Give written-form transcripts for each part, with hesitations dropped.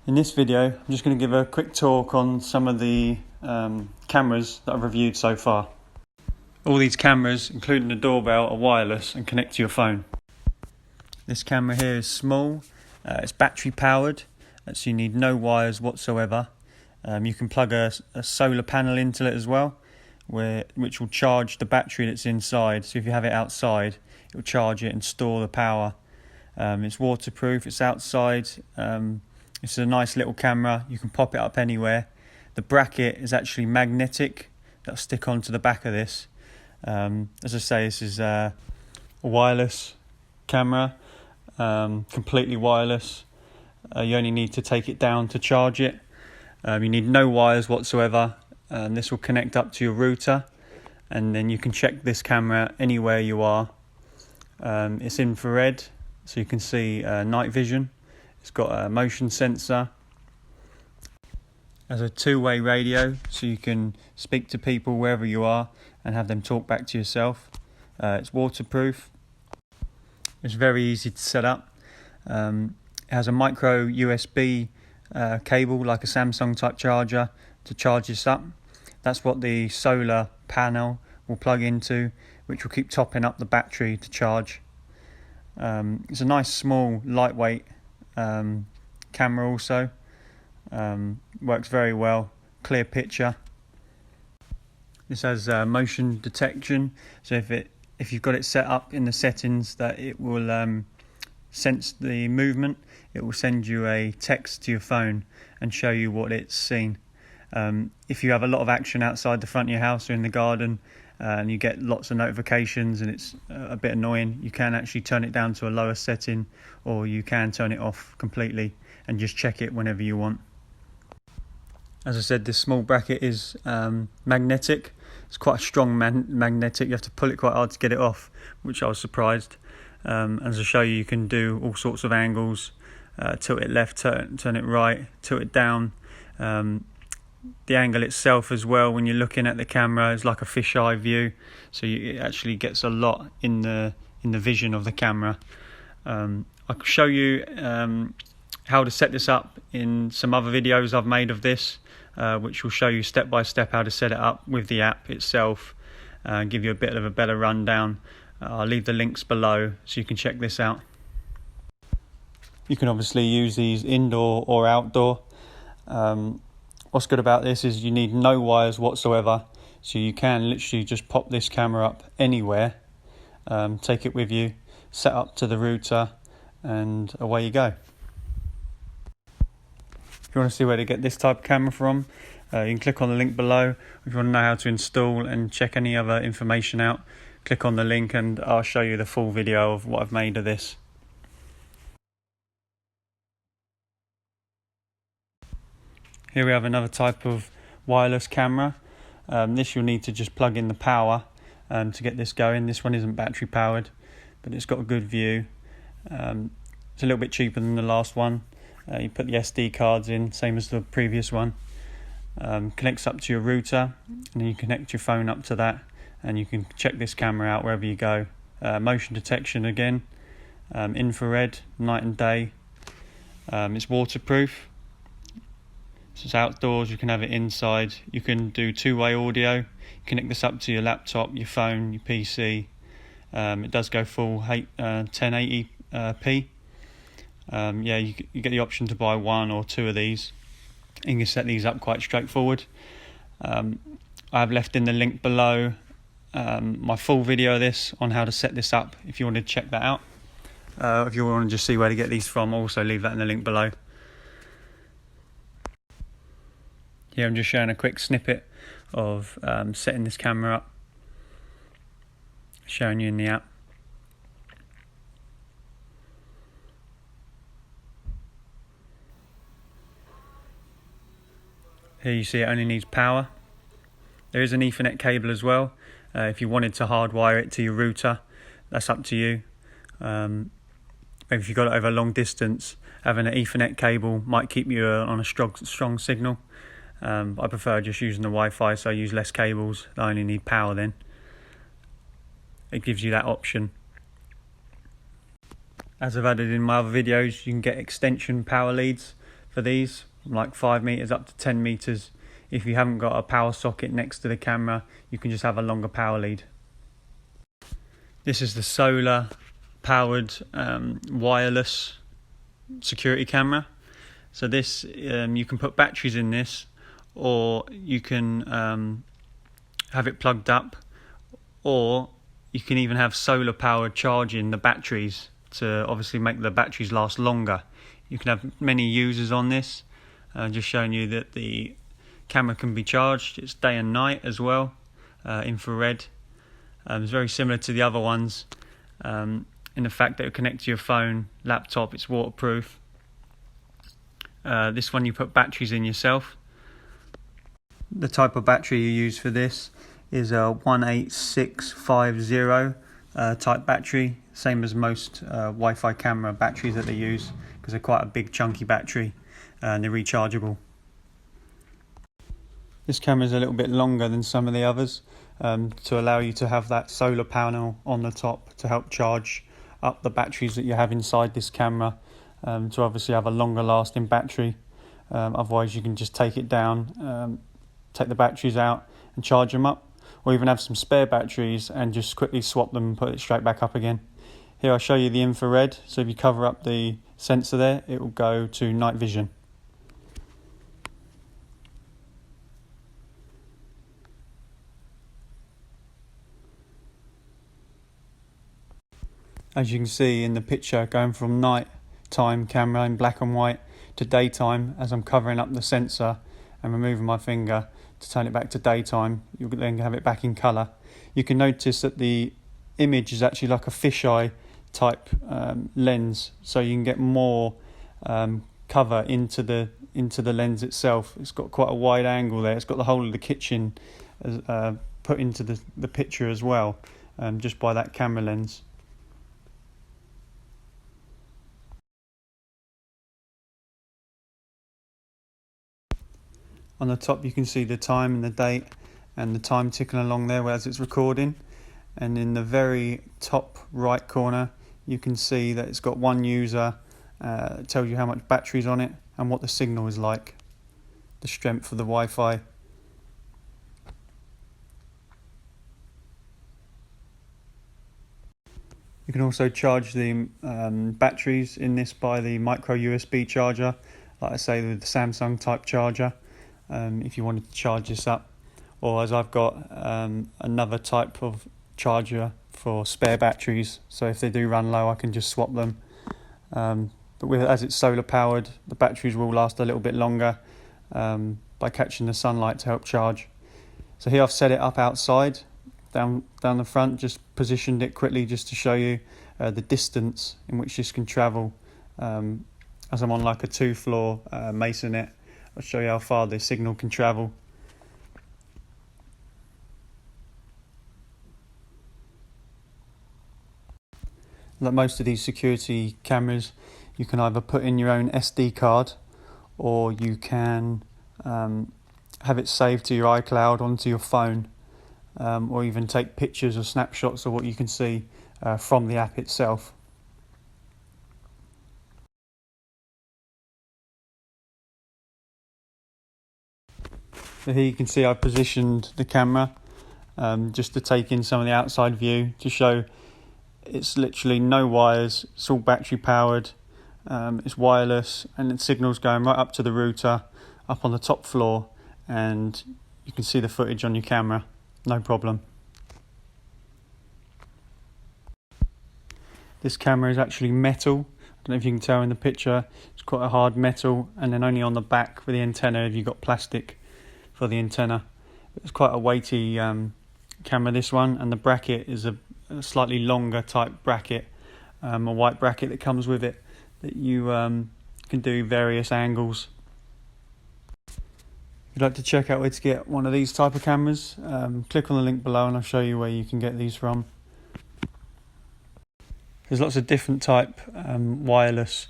In this video, I'm just going to give a quick talk on some of the cameras that I've reviewed so far. All these cameras, including the doorbell, are wireless and connect to your phone. This camera here is small, it's battery powered, so you need no wires whatsoever. You can plug a solar panel into it as well, which will charge the battery that's inside. So if you have it outside, it will charge it and store the power. It's waterproof, it's outside. It's a nice little camera, you can pop it up anywhere. The bracket is actually magnetic, that'll stick onto the back of this. As I say, this is a wireless camera, completely wireless. You only need to take it down to charge it. You need no wires whatsoever. This will connect up to your router, and then you can check this camera anywhere you are. It's infrared, so you can see night vision. It's got a motion sensor. It has a two-way radio, so you can speak to people wherever you are and have them talk back to yourself. It's waterproof. It's very easy to set up. It has a micro USB cable, like a Samsung type charger, to charge this up. That's what the solar panel will plug into, which will keep topping up the battery to charge. It's a nice, small, lightweight camera also. Works very well, clear picture. This has motion detection, so if you've got it set up in the settings that it will sense the movement, it will send you a text to your phone and show you what it's seen. If you have a lot of action outside the front of your house or in the garden, and you get lots of notifications and it's a bit annoying, you can actually turn it down to a lower setting, or you can turn it off completely and just check it whenever you want. As I said, this small bracket is magnetic. It's quite a strong magnetic. You have to pull it quite hard to get it off, which I was surprised. As I show you, you can do all sorts of angles. Tilt it left, turn it right, tilt it down. The angle itself as well, when you're looking at the camera, is like a fisheye view, so it actually gets a lot in the vision of the camera. I can show you how to set this up in some other videos I've made of this, which will show you step by step how to set it up with the app itself, give you a bit of a better rundown. I'll leave the links below so you can check this out. You can obviously use these indoor or outdoor. What's good about this is you need no wires whatsoever, so you can literally just pop this camera up anywhere, take it with you, set up to the router, and away you go. If you want to see where to get this type of camera from, you can click on the link below. If you want to know how to install and check any other information out, click on the link and I'll show you the full video of what I've made of this. Here we have another type of wireless camera. This you'll need to just plug in the power to get this going. This one isn't battery powered, but it's got a good view. It's a little bit cheaper than the last one. You put the SD cards in, same as the previous one. Connects up to your router, and then you connect your phone up to that, and you can check this camera out wherever you go. Motion detection again, infrared, night and day. It's waterproof. So it's outdoors, you can have it inside. You can do two-way audio. Connect this up to your laptop, your phone, your PC. It does go full 1080p. You get the option to buy one or two of these. You can set these up quite straightforward. I have left in the link below my full video of this on how to set this up if you want to check that out. If you want to just see where to get these from, I'll also leave that in the link below. Here I'm just showing a quick snippet of setting this camera up, showing you in the app. Here you see it only needs power. There is an Ethernet cable as well. If you wanted to hardwire it to your router, that's up to you. Maybe if you've got it over a long distance, having an Ethernet cable might keep you on a strong signal. I prefer just using the Wi-Fi, so I use less cables. I only need power then. It gives you that option. As I've added in my other videos, you can get extension power leads for these, from like 5 meters up to 10 meters. If you haven't got a power socket next to the camera, you can just have a longer power lead. This is the solar powered wireless security camera. So this, you can put batteries in this, or you can have it plugged up, or you can even have solar powered charging the batteries to obviously make the batteries last longer. You can have many users on this. Just showing you that the camera can be charged. It's day and night as well, infrared. It's very similar to the other ones in the fact that it connects to your phone, laptop. It's waterproof. This one you put batteries in yourself. The type of battery you use for this is a 18650 type battery, same as most Wi-Fi camera batteries that they use, because they're quite a big chunky battery and they're rechargeable. This camera is a little bit longer than some of the others to allow you to have that solar panel on the top to help charge up the batteries that you have inside this camera, to obviously have a longer lasting battery. Otherwise you can just take it down, take the batteries out and charge them up, or even have some spare batteries and just quickly swap them and put it straight back up again. Here I'll show you the infrared. So if you cover up the sensor there, it will go to night vision. As you can see in the picture, going from night time camera in black and white to daytime, as I'm covering up the sensor and removing my finger to turn it back to daytime, you'll then have it back in colour. You can notice that the image is actually like a fisheye type lens, so you can get more cover into the lens itself. It's got quite a wide angle there. It's got the whole of the kitchen put into the picture as well, just by that camera lens. On the top you can see the time and the date and the time ticking along there as it's recording, and in the very top right corner you can see that it's got one user. It tells you how much battery's on it and what the signal is like, the strength of the Wi-Fi. You can also charge the batteries in this by the micro USB charger, like I say, with the Samsung type charger, if you wanted to charge this up, or as I've got another type of charger for spare batteries, so if they do run low I can just swap them. But as it's solar powered, the batteries will last a little bit longer by catching the sunlight to help charge. So here I've set it up outside, down the front, just positioned it quickly just to show you the distance in which this can travel. As I'm on like a 2-floor masonette, I'll show you how far the signal can travel. Like most of these security cameras, you can either put in your own SD card, or you can have it saved to your iCloud onto your phone, or even take pictures or snapshots of what you can see from the app itself. So here you can see I've positioned the camera just to take in some of the outside view, to show it's literally no wires, it's all battery powered, it's wireless, and the signal's going right up to the router up on the top floor, and you can see the footage on your camera, no problem. This camera is actually metal. I don't know if you can tell in the picture, it's quite a hard metal, and then only on the back for the antenna have you got plastic for the antenna. It's quite a weighty camera, this one, and the bracket is a slightly longer type bracket, a white bracket that comes with it, that you can do various angles. If you'd like to check out where to get one of these type of cameras, click on the link below and I'll show you where you can get these from. There's lots of different type wireless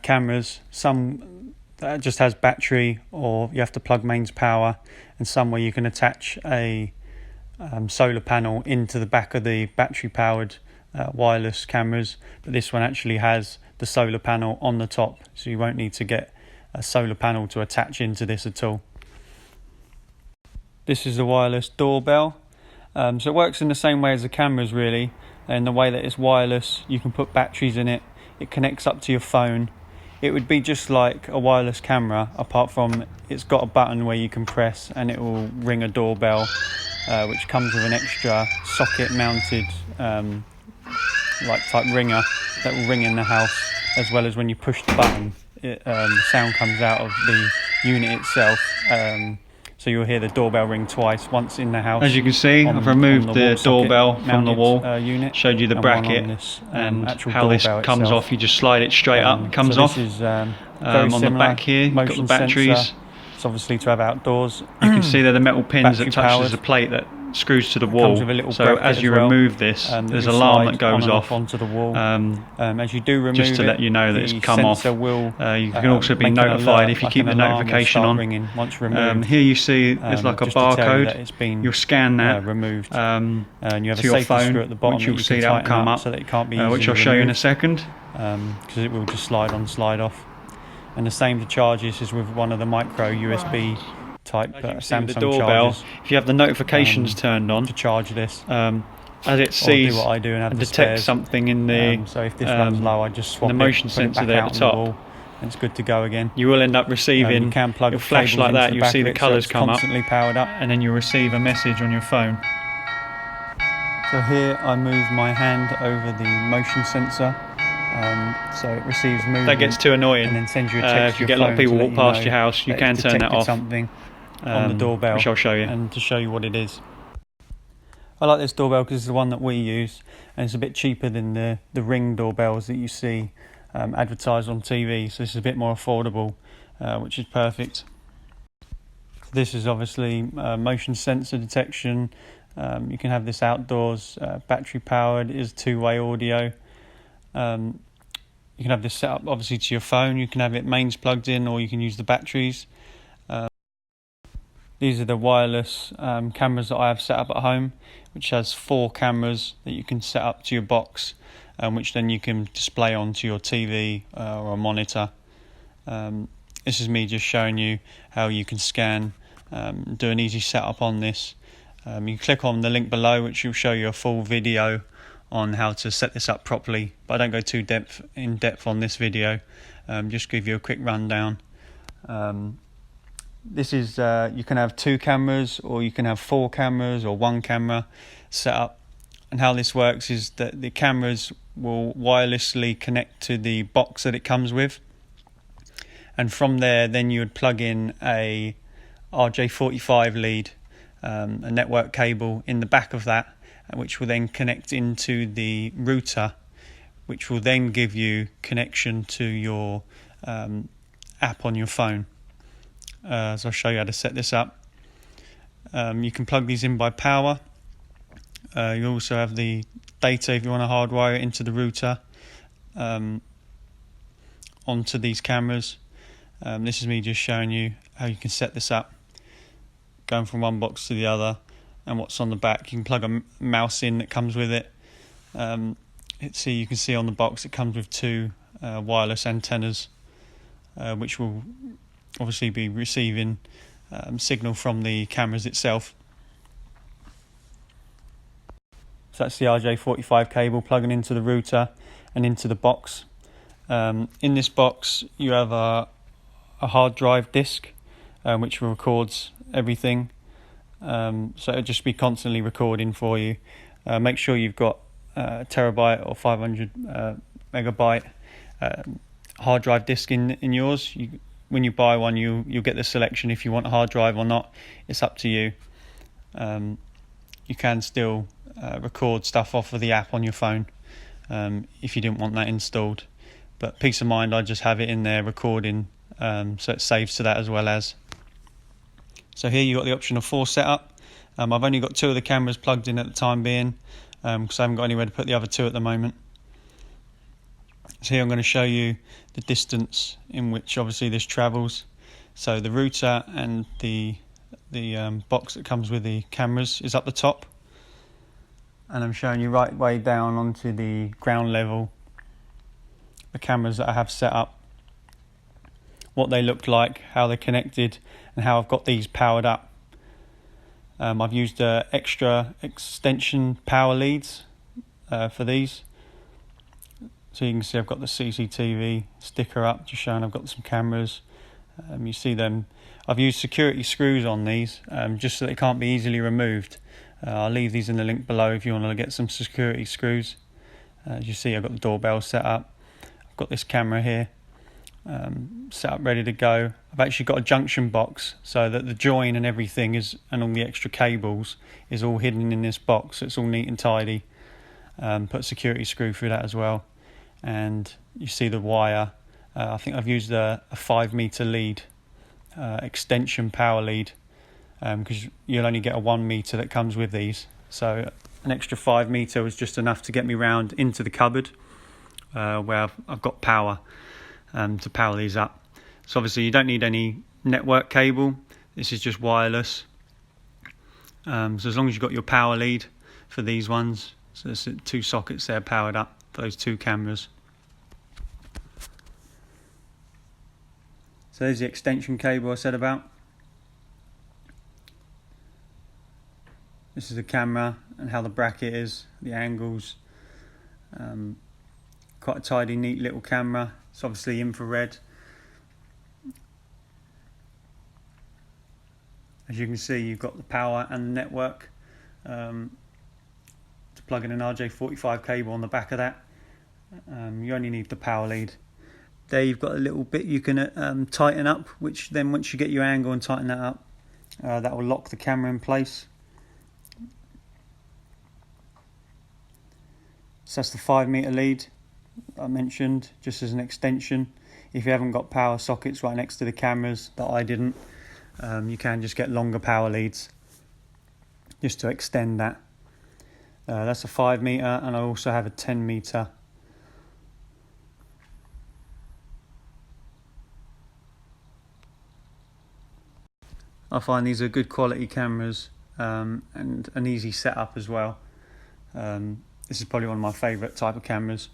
cameras, some that just has battery or you have to plug mains power, and some where you can attach a solar panel into the back of the battery powered wireless cameras, but this one actually has the solar panel on the top, so you won't need to get solar panel to attach into this at all. This is a wireless doorbell. So it works in the same way as the cameras really, in the way that it's wireless. You can put batteries in it, it connects up to your phone. It would be just like a wireless camera, apart from it's got a button where you can press and it will ring a doorbell, which comes with an extra socket mounted type ringer that will ring in the house, as well as when you push the button, the sound comes out of the unit itself. So you'll hear the doorbell ring twice, once in the house. As you can see, I've removed the doorbell from the wall, unit, showed you the bracket and how this comes off. You just slide it straight up, it comes off. This is on the back here, you've got the batteries. It's obviously to have outdoors. You can see there the metal pins that touches the plate that screws to the wall. So as you remove this, there's an alarm that goes off onto the wall. As you do remove just to let you know that it's come off. You can also be notified if you keep the notification on. Once removed. Here you see there's like a barcode. You'll scan that removed, and you have to a your safety phone, screw at the bottom which you'll see that will come up, so that it can't be which I'll show you in a second. Because it will just slide on, slide off. And the same to charge this is with one of the micro USB type Samsung the doorbell chargers. If you have the notifications turned on to charge this, as it sees what I do and detects something in the so if this runs low, I just swap the motion sensor there at the top, and it's good to go again. You will end up receiving, you can plug it'll flash like that, you'll see the colours come up, constantly powered up, and then you'll receive a message on your phone. So here I move my hand over the motion sensor, so it receives movement. That gets too annoying, and then sends you a text. If you get a lot of people walk past your house, you can turn that off. Something on the doorbell, which I'll show you, and to show you what it is. I like this doorbell because it's the one that we use, and it's a bit cheaper than the Ring doorbells that you see advertised on TV. So this is a bit more affordable, which is perfect. This is obviously motion sensor detection. You can have this outdoors, battery powered. It is two-way audio. You can have this set up obviously to your phone. You can have it mains plugged in, or you can use the batteries. These are the wireless cameras that I have set up at home, which has 4 cameras that you can set up to your box, which then you can display onto your TV or a monitor. This is me just showing you how you can scan, do an easy setup on this. You can click on the link below, which will show you a full video on how to set this up properly, but I don't go too in depth on this video. Just give you a quick rundown. This is you can have 2 cameras, or you can have 4 cameras, or 1 camera set up. And how this works is that the cameras will wirelessly connect to the box that it comes with, and from there then you would plug in a RJ45 lead, a network cable in the back of that, which will then connect into the router, which will then give you connection to your app on your phone. So I'll show you how to set this up. You can plug these in by power. You also have the data if you want to hardwire it into the router onto these cameras. This is me just showing you how you can set this up, going from one box to the other, and what's on the back. You can plug a mouse in that comes with it. You can see on the box it comes with 2 wireless antennas, which will obviously be receiving signal from the cameras itself. So that's the RJ45 cable plugging into the router and into the box. In this box you have a hard drive disk, which records everything. So it'll just be constantly recording for you. Make sure you've got a terabyte or 500 megabyte hard drive disk in yours. When you buy one, you'll get the selection if you want a hard drive or not. It's up to you. You can still record stuff off of the app on your phone if you didn't want that installed. But peace of mind, I just have it in there recording, so it saves to that as well as. So here you've got the option of 4 setup. I've only got 2 of the cameras plugged in at the time being, because I haven't got anywhere to put the other 2 at the moment. So here I'm going to show you the distance in which obviously this travels. So the router and the box that comes with the cameras is up the top, and I'm showing you right way down onto the ground level the cameras that I have set up. what they look like, how they're connected, and how I've got these powered up. I've used extra extension power leads for these. So you can see I've got the CCTV sticker up, just showing I've got some cameras. You see them. I've used security screws on these, just so they can't be easily removed. I'll leave these in the link below if you want to get some security screws. As you see, I've got the doorbell set up. I've got this camera here set up, ready to go. I've actually got a junction box so that the join and everything is, and all the extra cables is all hidden in this box. So it's all neat and tidy. Put a security screw through that as well. And you see the wire. I think I've used a 5-meter lead, extension power lead, because you'll only get a 1 meter that comes with these. So an extra 5 meter was just enough to get me round into the cupboard where I've got power to power these up. So obviously you don't need any network cable. This is just wireless. So as long as you've got your power lead for these ones, so there's 2 sockets there powered up for those 2 cameras. So there's the extension cable I said about. This is the camera and how the bracket is, the angles. Quite a tidy, neat little camera. It's obviously infrared. As you can see, you've got the power and the network to plug in an RJ45 cable on the back of that. You only need the power lead. There you've got a little bit you can tighten up, which then once you get your angle and tighten that up, that will lock the camera in place. So that's the 5-meter lead I mentioned, just as an extension. If you haven't got power sockets right next to the cameras, that I didn't, you can just get longer power leads just to extend that. That's a 5-meter, and I also have a 10-meter. I find these are good quality cameras and an easy setup as well. This is probably one of my favourite type of cameras.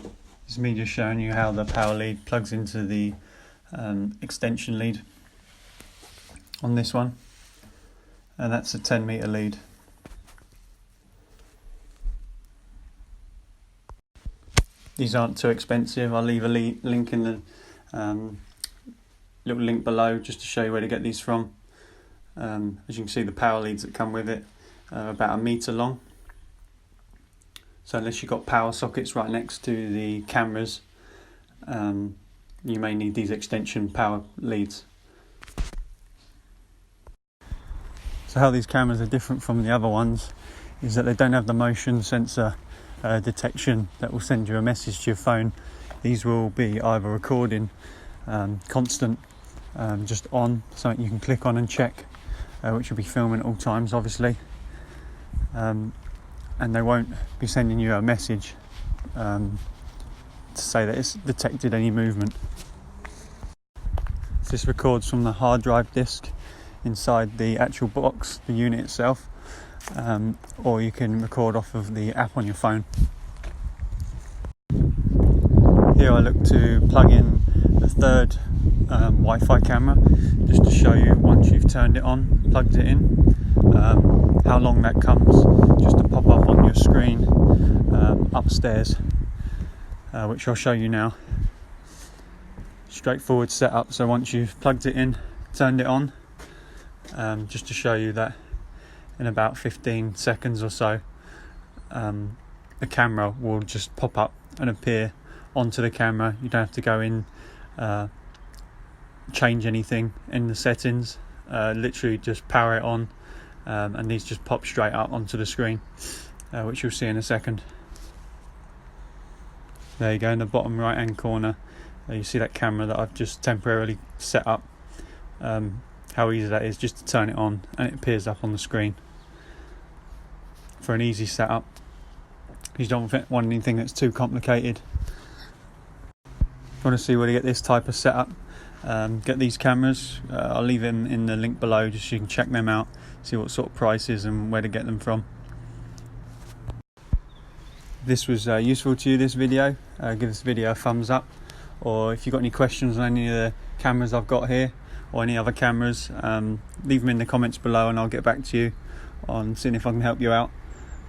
This is me just showing you how the power lead plugs into the extension lead on this one, and that's a 10-meter lead. These aren't too expensive. I'll leave a link in the little link below just to show you where to get these from. As you can see, the power leads that come with it are about 1 meter long. So unless you've got power sockets right next to the cameras, you may need these extension power leads. So how these cameras are different from the other ones is that they don't have the motion sensor detection that will send you a message to your phone. These will be either recording constant, just on, something you can click on and check, which will be filming at all times obviously, and they won't be sending you a message to say that it's detected any movement. So this records from the hard drive disk inside the actual box, the unit itself, or you can record off of the app on your phone. Here I look to plug in the third Wi-Fi camera, just to show you once you've turned it on, plugged it in, how long that comes, just to pop up on your screen upstairs, which I'll show you now. Straightforward setup. So once you've plugged it in, turned it on, just to show you that in about 15 seconds or so, the camera will just pop up and appear onto the camera. You don't have to go in, change anything in the settings, literally just power it on, and these just pop straight up onto the screen, which you'll see in a second. There you go, in the bottom right hand corner, you see that camera that I've just temporarily set up. How easy that is just to turn it on and it appears up on the screen for an easy setup. You don't want anything that's too complicated. If you want to see where to get this type of setup, get these cameras, I'll leave them in the link below just so you can check them out, see what sort of prices and where to get them from. If this was useful to you, this video, give this video a thumbs up, or if you've got any questions on any of the cameras I've got here or any other cameras, leave them in the comments below and I'll get back to you on seeing if I can help you out.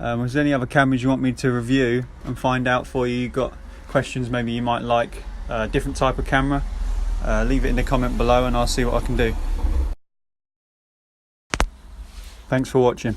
Is there any other cameras you want me to review and find out for you? You've got questions maybe you might like, a different type of camera, leave it in the comment below and I'll see what I can do. Thanks for watching.